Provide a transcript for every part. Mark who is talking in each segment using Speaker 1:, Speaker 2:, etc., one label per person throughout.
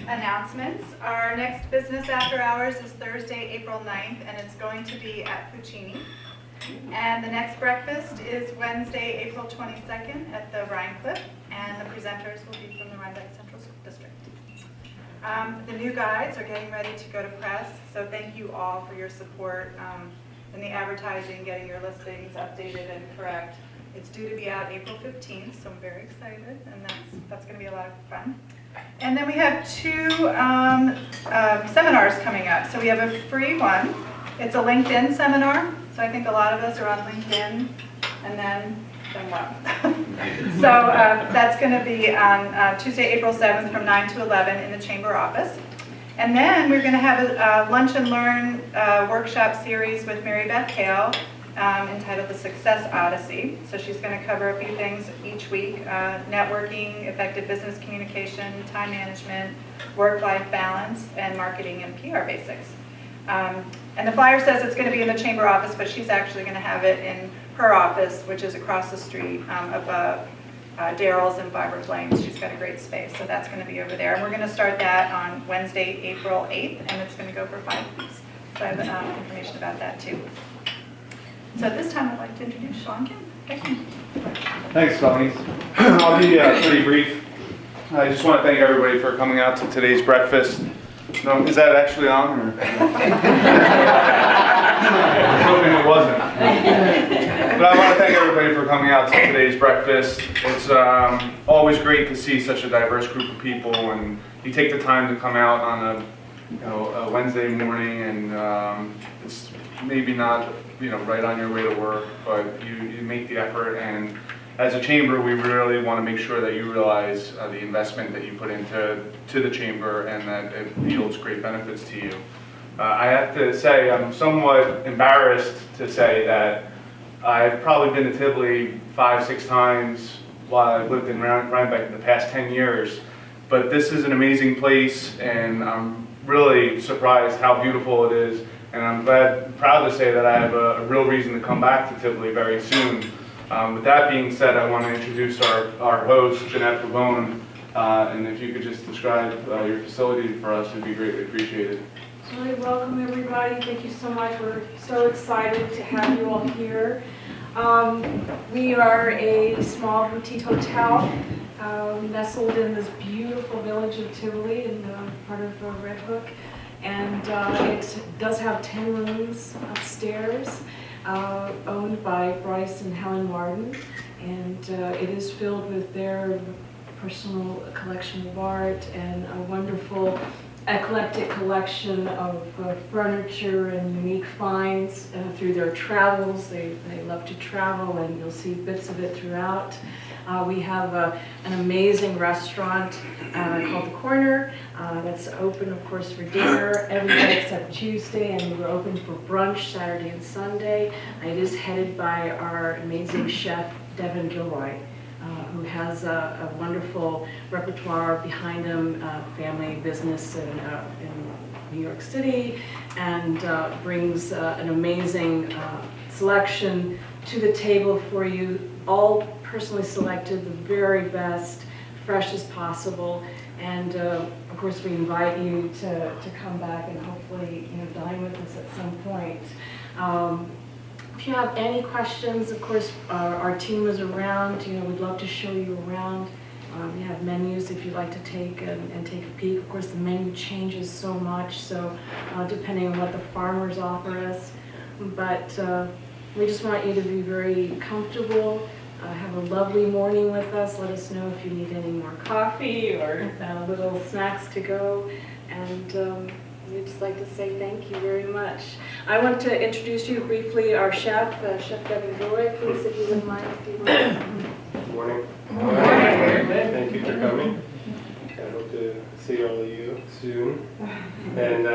Speaker 1: announcements. Our next business after hours is Thursday, April 9th, and it's going to be at Puccini. And the next breakfast is Wednesday, April 22nd at the Rhine Cliff, and the presenters will be from the Rhinebeck Central School District. The new guides are getting ready to go to press, so thank you all for your support in the advertising, getting your listings updated and correct. It's due to be out April 15th, so I'm very excited, and that's going to be a lot of fun. And then we have two seminars coming up. So we have a free one. It's a LinkedIn seminar. So I think a lot of us are on LinkedIn, and then what? So that's going to be on Tuesday, April 7th from 9 to 11 in the chamber office. And then we're going to have a Lunch and Learn workshop series with Mary Beth Hale entitled The Success Odyssey. So she's going to cover a few things each week: networking, effective business communication, time management, work-life balance, and marketing and PR basics. And the flyer says it's going to be in the chamber office, but she's actually going to have it in her office, which is across the street above Daryl's and Fiber Flames. She's got a great space, so that's going to be over there. And we're going to start that on Wednesday, April 8th, and it's going to go for 5 weeks. So I have information about that too. So at this time, I'd like to introduce Sean Kim. Thank you.
Speaker 2: Thanks, Tony. I'll be pretty brief. I just want to thank everybody for coming out to today's breakfast. No, is that actually on? Or? I was hoping it wasn't. But I want to thank everybody for coming out to today's breakfast. It's always great to see such a diverse group of people, and you take the time to come out on a Wednesday morning, and it's maybe not right on your way to work, but you make the effort. And as a chamber, we really want to make sure that you realize the investment that you put into the chamber, and that it yields great benefits to you. I have to say I'm somewhat embarrassed to say that I've probably been to Tivoli 5-6 times while I've lived in Rhinebeck in the past 10 years. But this is an amazing place, and I'm really surprised how beautiful it is. And I'm proud to say that I have a real reason to come back to Tivoli very soon. With that being said, I want to introduce our host, Jeanette Pavone, and if you could just describe your facility for us, it'd be greatly appreciated.
Speaker 3: Really welcome, everybody. Thank you so much. We're so excited to have you all here. We are a small boutique hotel nestled in this beautiful village of Tivoli in part of Red Hook. And it does have 10 rooms upstairs, owned by Bryce and Helen Martin. And it is filled with their personal collection of art and a wonderful eclectic collection of furniture and unique finds through their travels. They love to travel, and you'll see bits of it throughout. We have an amazing restaurant called The Corner that's open, of course, for dinner every day except Tuesday, and we're open for brunch Saturday and Sunday. It is headed by our amazing chef, Devin Gilroy, who has a wonderful repertoire behind him, family business in New York City, and brings an amazing selection to the table for you, all personally selected, the very best, fresh as possible. And of course, we invite you to come back and hopefully dine with us at some point. If you have any questions, of course, our team is around. We'd love to show you around. We have menus if you'd like to take and take a peek. Of course, the menu changes so much, so depending on what the farmers offer us. But we just want you to be very comfortable. Have a lovely morning with us. Let us know if you need any more coffee or little snacks to go. And we'd just like to say thank you very much. I want to introduce you briefly our chef, Chef Devin Gilroy, please, if you wouldn't mind.
Speaker 4: Good morning.
Speaker 3: Good morning.
Speaker 4: Thank you for coming. I hope to see all of you soon. And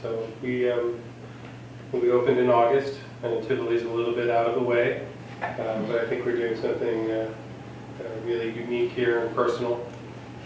Speaker 4: so we opened in August, and Tivoli's a little bit out of the way, but I think we're doing something really unique here and personal.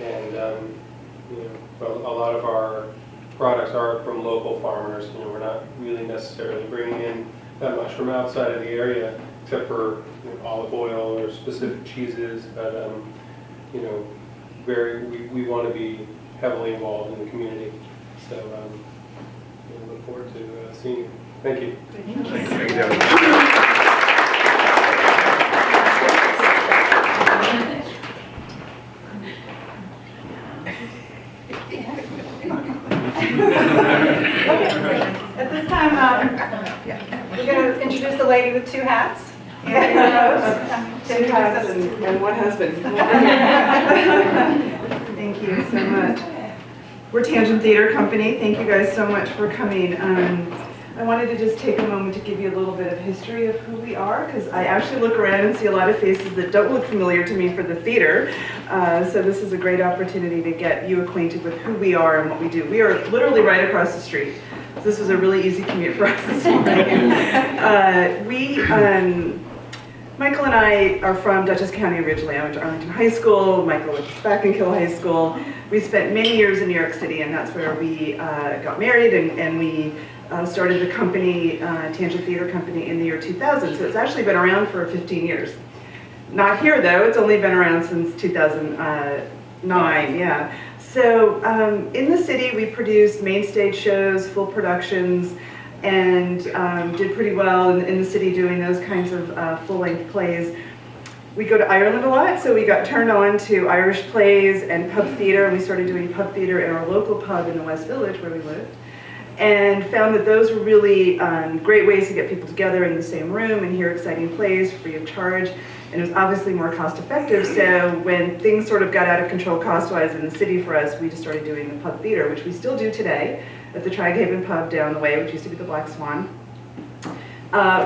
Speaker 4: And a lot of our products are from local farmers. We're not really necessarily bringing in that much from outside of the area, except for olive oil or specific cheeses. But we want to be heavily involved in the community. So we look forward to seeing you. Thank you.
Speaker 2: Thank you.
Speaker 1: At this time, we're going to introduce the lady with two hats. Andrea Rhodes.
Speaker 5: Two hats and one husband. Thank you so much. We're Tangent Theater Company. Thank you guys so much for coming. I wanted to just take a moment to give you a little bit of history of who we are, because I actually look around and see a lot of faces that don't look familiar to me for the theater. So this is a great opportunity to get you acquainted with who we are and what we do. We are literally right across the street. So this was a really easy commute for us this morning. Michael and I are from Dutchess County originally. I went to Arlington High School. Michael went to Spackenkill High School. We spent many years in New York City, and that's where we got married, and we started the company, Tangent Theater Company, in the year 2000. So it's actually been around for 15 years. Not here, though. It's only been around since 2009, yeah. So in the city, we produced main stage shows, full productions, and did pretty well in the city doing those kinds of full-length plays. We go to Ireland a lot, so we got turned on to Irish plays and pub theater, and we started doing pub theater in our local pub in the West Village where we lived, and found that those were really great ways to get people together in the same room and hear exciting plays free of charge, and it was obviously more cost effective. So when things sort of got out of control cost-wise in the city for us, we just started doing the pub theater, which we still do today at the Traghaven pub down the way, which used to be the Black Swan.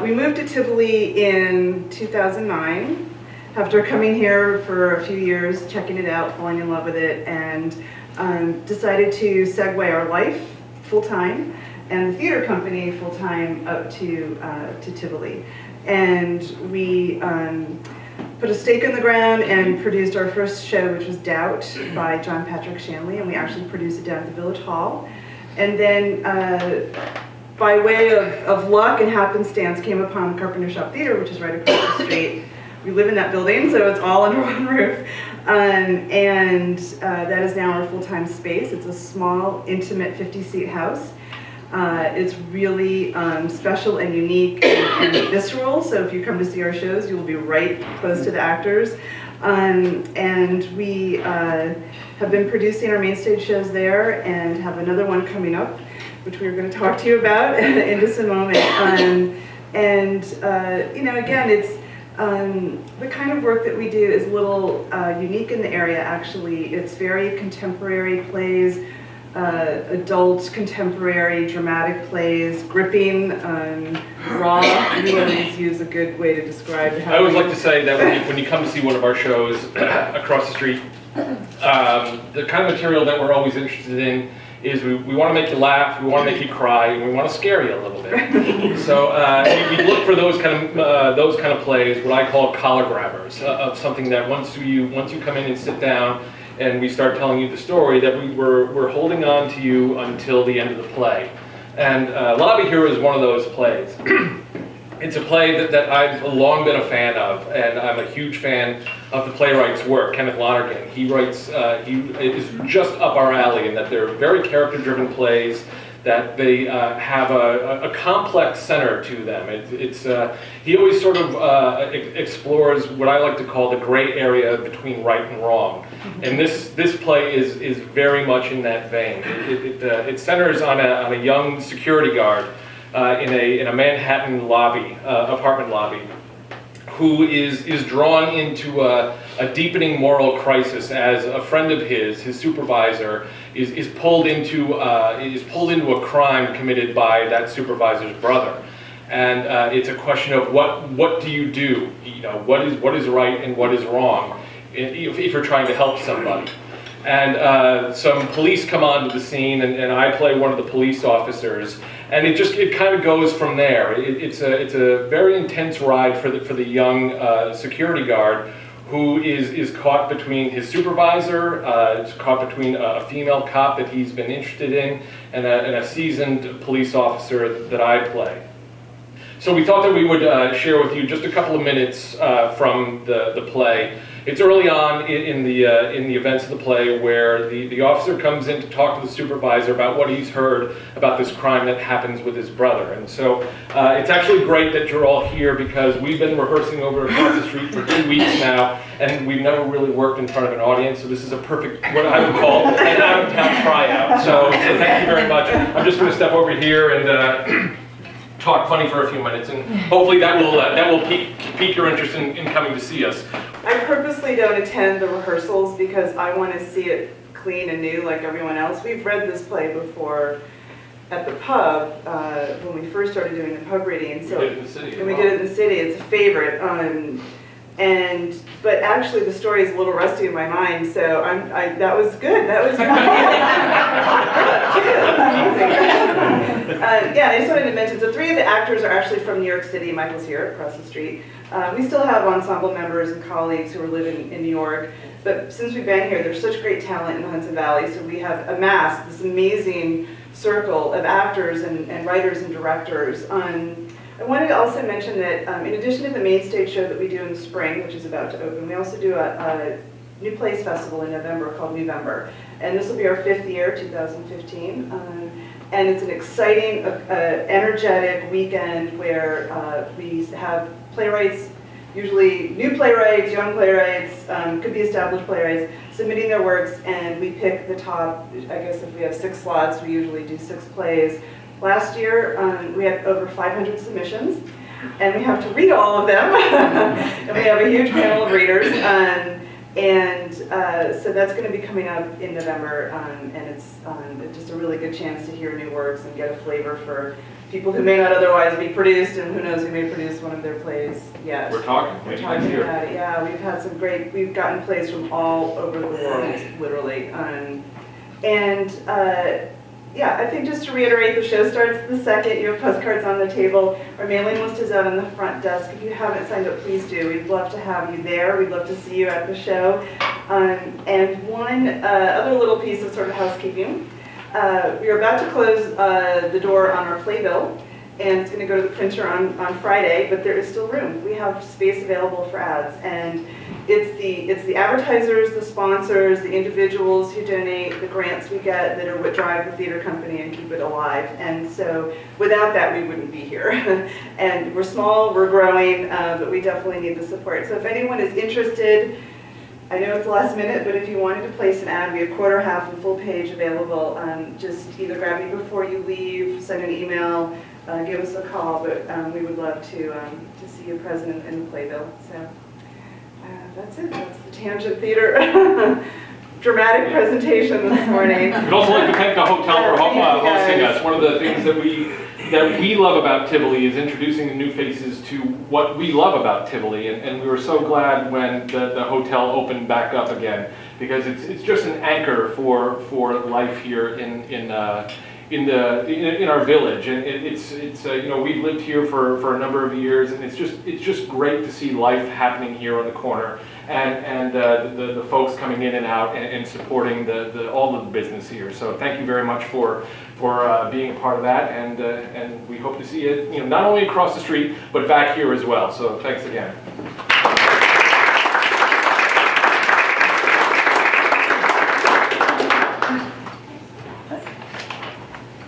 Speaker 5: We moved to Tivoli in 2009 after coming here for a few years, checking it out, falling in love with it, and decided to segue our life full-time and the theater company full-time up to Tivoli. And we put a stake in the ground and produced our first show, which was Doubt by John Patrick Shanley, and we actually produced it down at the Village Hall. And then by way of luck and happenstance, came upon the Carpenter Shop Theater, which is right across the street. We live in that building, so it's all under one roof. And that is now our full-time space. It's a small, intimate 50-seat house. It's really special and unique and visceral, so if you come to see our shows, you will be right close to the actors. And we have been producing our main stage shows there and have another one coming up, which we're going to talk to you about in just a moment. You know, again, it's the kind of work that we do is a little unique in the area, actually. It's very contemporary plays, adult, contemporary, dramatic plays, gripping, raw. We always use a good way to describe how
Speaker 6: I always like to say that when you come to see one of our shows across the street, the kind of material that we're always interested in is we want to make you laugh, we want to make you cry, and we want to scare you a little bit. So we look for those kind of plays, what I call collar grabbers, of something that once you come in and sit down and we start telling you the story, that we're holding on to you until the end of the play. And Lobby Hero is one of those plays. It's a play that I've long been a fan of, and I'm a huge fan of the playwright's work, Kenneth Lonergan. He writes, he is just up our alley in that they're very character-driven plays, that they have a complex center to them. He always sort of explores what I like to call the gray area between right and wrong. And this play is very much in that vein. It centers on a young security guard in a Manhattan lobby, apartment lobby, who is drawn into a deepening moral crisis as a friend of his supervisor, is pulled into a crime committed by that supervisor's brother. And it's a question of what do you do? You know, what is right and what is wrong if you're trying to help somebody. And some police come onto the scene, and I play one of the police officers, and it kind of goes from there. It's a very intense ride for the young security guard, who is caught between his supervisor, is caught between a female cop that he's been interested in, and a seasoned police officer that I play. So we thought that we would share with you just a couple of minutes from the play. It's early on in the events of the play where the officer comes in to talk to the supervisor about what he's heard about this crime that happens with his brother. And so it's actually great that you're all here because we've been rehearsing over across the street for 2 weeks now, and we've never really worked in front of an audience, so this is a perfect, what I would call an out-of-town tryout. So thank you very much. I'm just going to step over here and talk funny for a few minutes, and hopefully that will pique your interest in coming to see us.
Speaker 5: I purposely don't attend the rehearsals because I want to see it clean and new like everyone else. We've read this play before at the pub when we first started doing the pub reading. So,
Speaker 6: we did it in the city.
Speaker 5: And we did it in the city. It's a favorite. But actually the story is a little rusty in my mind, so that was good. That was yeah, I just wanted to mention, so 3 of the actors are actually from New York City. Michael's here across the street. We still have ensemble members and colleagues who are living in New York, but since we've been here, there's such great talent in the Hudson Valley, so we have amassed this amazing circle of actors and writers and directors. I wanted to also mention that in addition to the main stage show that we do in the spring, which is about to open, we also do a New Plays Festival in November called November. And this will be our 5th year, 2015. And it's an exciting, energetic weekend where we have playwrights, usually new playwrights, young playwrights, could be established playwrights, submitting their works, and we pick the top, I guess if we have 6 slots, we usually do 6 plays. Last year, we had over 500 submissions, and we have to read all of them, and we have a huge panel of readers, so that's going to be coming up in November, and it's just a really good chance to hear new works and get a flavor for people who may not otherwise be produced, and who knows, who may produce one of their plays yet.
Speaker 6: We're talking
Speaker 5: about it, yeah. We've had some we've gotten plays from all over the world, literally, yeah, I think just to reiterate, the show starts the 2nd. You have postcards on the table. Our mailing list is out on the front desk. If you haven't signed up, please do. We'd love to have you there. We'd love to see you at the show. And one other little piece of sort of housekeeping. We are about to close the door on our playbill, and it's going to go to the printer on Friday, but there is still room. We have space available for ads, and it's the advertisers, the sponsors, the individuals who donate, the grants we get that are what drive the theater company and keep it alive. And so without that, we wouldn't be here. And we're small, we're growing, but we definitely need the support. So if anyone is interested, I know it's last minute, but if you wanted to place an ad, we have quarter, half, and full page available. Just either grab me before you leave, send an email, give us a call, but we would love to see you present in the playbill. So that's it. That's the Tangent Theater dramatic presentation this morning.
Speaker 6: We'd also like to thank the hotel for hosting us. One of the things that we love about Tivoli is introducing the new faces to what we love about Tivoli, and we were so glad when the hotel opened back up again, because it's just an anchor for life here in our village, and it's you know, we've lived here for a number of years, and it's just great to see life happening here on the corner, and the folks coming in and out and supporting all of the business here. So thank you very much for being a part of that, and we hope to see it, you know, not only across the street but back here as well. So thanks again.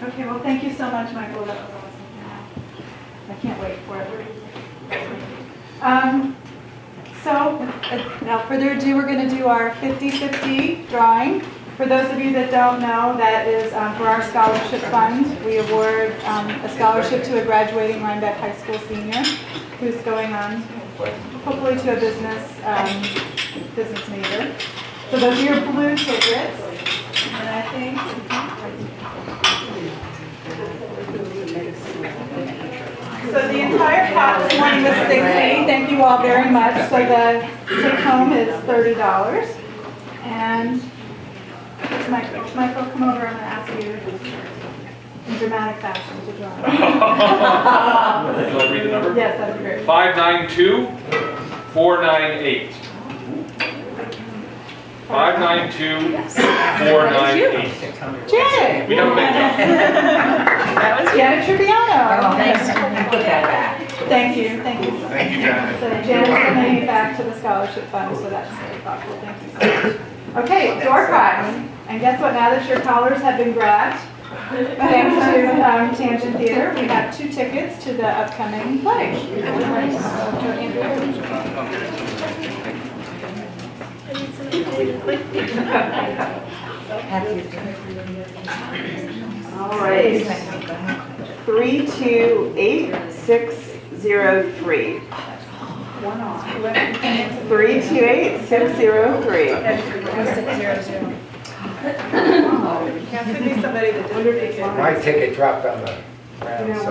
Speaker 1: Okay, well, thank you so much, Michael. That was awesome. I can't wait for it. So, without further ado, we're going to do our 50-50 drawing. For those of you that don't know, that is for our scholarship fund. We award a scholarship to a graduating Rhinebeck High School senior who's going on, hopefully, to a business major. So those are your blue tickets, and I think. So the entire pot this morning was $60. Thank you all very much. So the take home is $30. And Michael, come over. I'm going to ask you in dramatic fashion to draw.
Speaker 6: Would you like to read the number?
Speaker 1: Yes, that'd be great.
Speaker 6: 592-498. 592-498.
Speaker 1: Janet!
Speaker 6: We have a big
Speaker 1: That was Janet Triviano.
Speaker 7: Oh, thanks. Put that back.
Speaker 1: Thank you, thank you.
Speaker 2: Thank you, Janet.
Speaker 1: So Janet's sending me back to the scholarship fund, so that's very thoughtful, thank you so much. Okay, door prize. And guess what, now that your collars have been grabbed, thanks to Tangent Theater, we have 2 tickets to the upcoming play.
Speaker 5: All right. 328603. 328603.
Speaker 1: Could be somebody that didn't make it.
Speaker 7: My ticket dropped on the ground. So.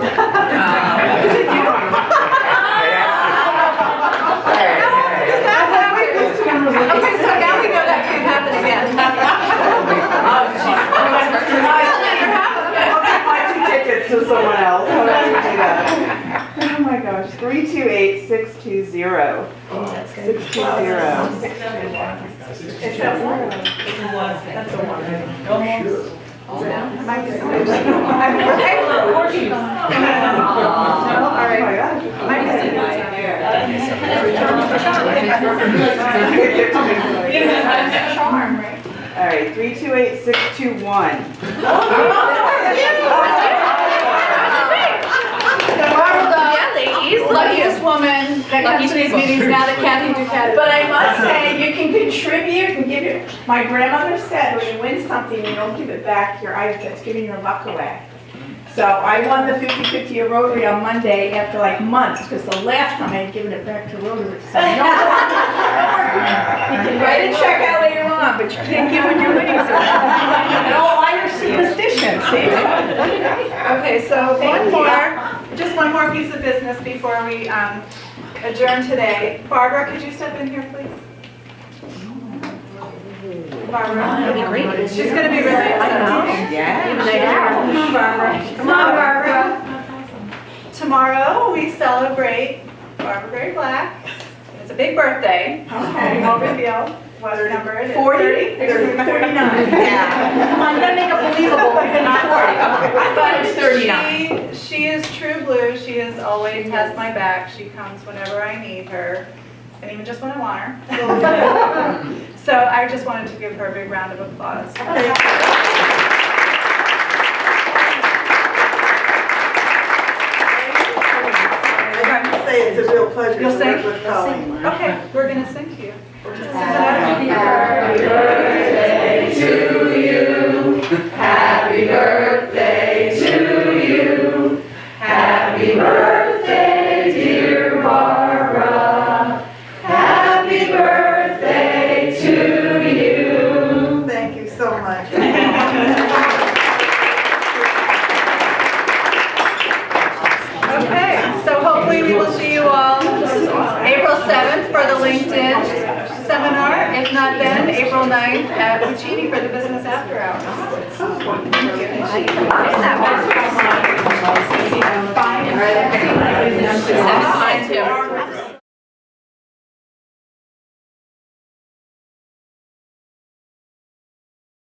Speaker 1: Okay, so now we know that can't happen again.
Speaker 5: My 2 tickets to someone else. How did you do that? Oh my gosh. 328620. 620.
Speaker 1: It's a one. That's a one. Might be somebody. No, all right. Might be charm, right?
Speaker 5: All right. 328621.
Speaker 8: Luckiest woman that comes to these meetings now that Kathy Duquette. But I must say, you can contribute and give it. My grandmother said, when you win something, you don't give it back. That's giving your luck away. So I won the 50/50 at Rotary on Monday after like months, because the last time I had given it back to Rotary. So you can write a check out later on, but you can't give when you're winning something. And all minor superstition, see?
Speaker 1: Okay, so just one more piece of business before we adjourn today. Barbara, could you step in here, please? Barbara?
Speaker 8: That'd be great.
Speaker 1: She's going to be really excited.
Speaker 5: Yeah.
Speaker 1: Come on, Barbara. Come on, Barbara. Tomorrow, we celebrate Barbara Berry Black. It's a big birthday. Okay, we'll reveal what her number it is.
Speaker 8: 40?
Speaker 1: 39.
Speaker 8: Yeah. Come on, you gotta make it believable. It's not 40. I thought it was 39.
Speaker 1: She is true blue. She is always has my back. She comes whenever I need her, and even just when I want her. So I just wanted to give her a big round of applause.
Speaker 5: I'd like to say it's a real pleasure
Speaker 1: You'll
Speaker 5: to
Speaker 1: sing?
Speaker 5: work with Colleen.
Speaker 1: Okay, we're going to sing to you.
Speaker 8: Happy birthday to you. Happy birthday to you. Happy birthday, dear Barbara. Happy birthday to you.
Speaker 5: Thank you so much.
Speaker 1: Okay, so hopefully we will see you all April 7th for the LinkedIn seminar. If not then, April 9th at Puccini for the business after hours. Thank you.